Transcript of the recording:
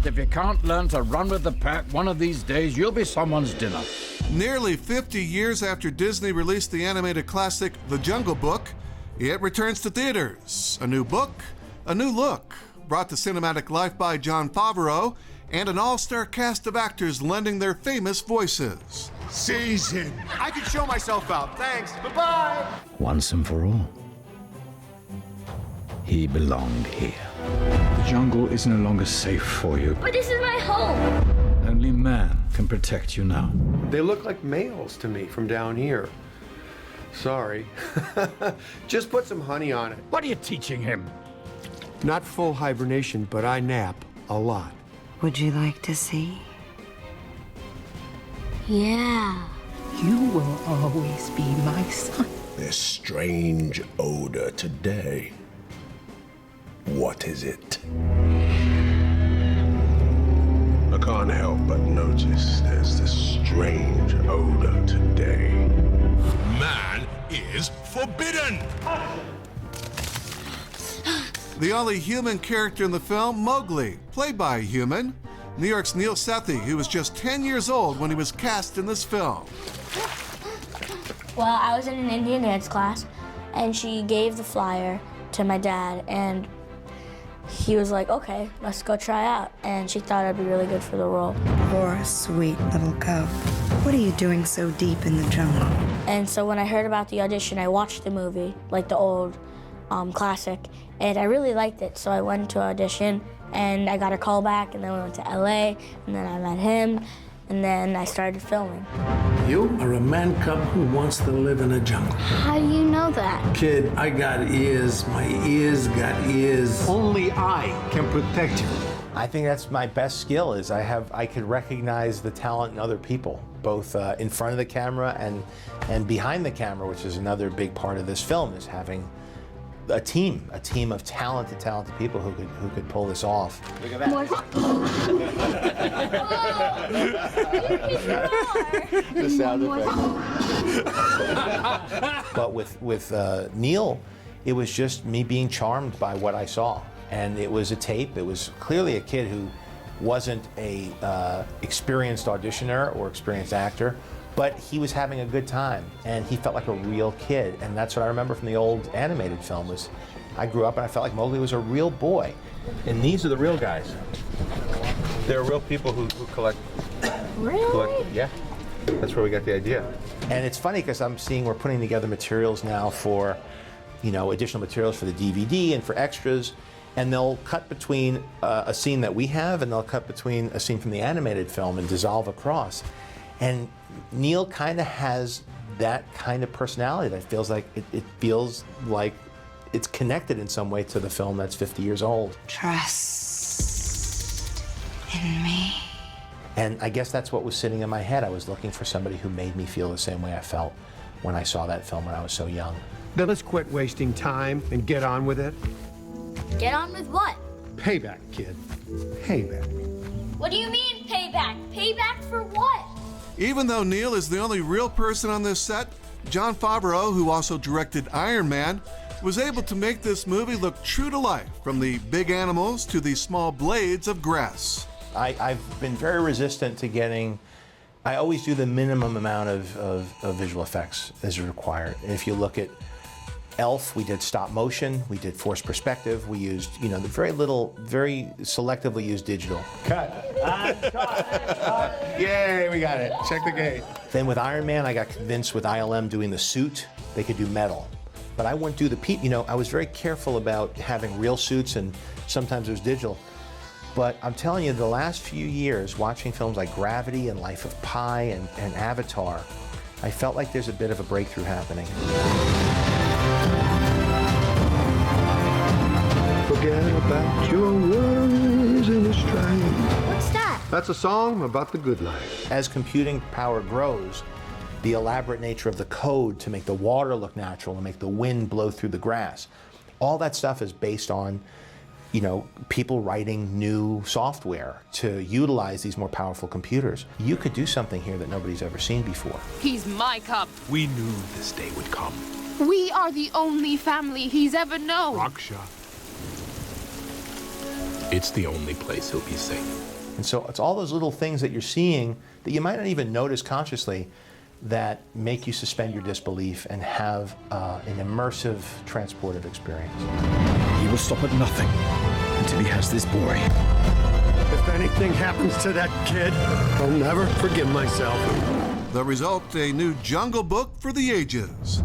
If you can't learn to run with the pack, one of these days you'll be someone's dinner. Nearly 50 years after Disney released the animated classic The Jungle Book, it returns to theaters. A new book, a new look, brought to cinematic life by Jon Favreau, and an all-star cast of actors lending their famous voices. Season. I can show myself out. Thanks. Bye-bye. Once and for all, he belonged here. The jungle is no longer safe for you. But this is my home. Only man can protect you now. They look like males to me from down here. Sorry. Just put some honey on it. What are you teaching him? Not full hibernation, but I nap a lot. Would you like to see? Yeah. You will always be my son. This strange odor today. What is it? I can't help but notice there's this strange odor today. Man is forbidden! The only human character in the film, Mowgli, played by a human. New York's Neel Sethi, who was just 10 years old when he was cast in this film. Well, I was in an Indian dance class, and she gave the flyer to my dad, and he was like, okay, let's go try out. And she thought I'd be really good for the role. Poor, sweet little cub. What are you doing so deep in the jungle? And so when I heard about the audition, I watched the movie, like the old classic, and I really liked it. So I went to audition, and I got a call back, and then we went to LA, and then I met him, and then I started filming. You are a man cub who wants to live in a jungle. How do you know that? Kid, I got ears. My ears got ears. Only I can protect you. I think that's my best skill is I could recognize the talent in other people, both in front of the camera and behind the camera, which is another big part of this film, is having a team of talented people who could pull this off. Look at that. The sound effect. But with Neel, it was just me being charmed by what I saw. And it was a tape. It was clearly a kid who wasn't a experienced auditioner or experienced actor, but he was having a good time, and he felt like a real kid. And that's what I remember from the old animated film was I grew up and I felt like Mowgli was a real boy. And these are the real guys. They're real people who collect. Really? Yeah, that's where we got the idea. And it's funny because I'm seeing we're putting together materials now for, additional materials for the DVD and for extras. And they'll cut between a scene that we have and they'll cut between a scene from the animated film and dissolve across. And Neel kind of has that kind of personality that feels like it feels like it's connected in some way to the film that's 50 years old. Trust in me. And I guess that's what was sitting in my head. I was looking for somebody who made me feel the same way I felt when I saw that film when I was so young. Then let's quit wasting time and get on with it. Get on with what? Payback, kid. Payback. What do you mean payback? Payback for what? Even though Neel is the only real person on this set, Jon Favreau, who also directed Iron Man, was able to make this movie look true to life, from the big animals to the small blades of grass. I've been very resistant to getting, I always do the minimum amount of visual effects as required. If you look at Elf, we did stop motion, we did forced perspective, we used, the very selectively used digital. Cut. Yay, we got it. Check the gate. Then with Iron Man, I got convinced with ILM doing the suit, they could do metal. But I wouldn't do the I was very careful about having real suits, and sometimes it was digital. But I'm telling you, the last few years, watching films like Gravity and Life of Pi and Avatar, I felt like there's a bit of a breakthrough happening. Forget about your worries and strife. What's that? That's a song about the good life. As computing power grows, the elaborate nature of the code to make the water look natural and make the wind blow through the grass, all that stuff is based on, people writing new software to utilize these more powerful computers. You could do something here that nobody's ever seen before. He's my cub. We knew this day would come. We are the only family he's ever known. Raksha. It's the only place he'll be safe. And so it's all those little things that you're seeing that you might not even notice consciously that make you suspend your disbelief and have an immersive, transportive experience. He will stop at nothing until he has this boy. If anything happens to that kid, I'll never forgive myself. The result, a new Jungle Book for the ages.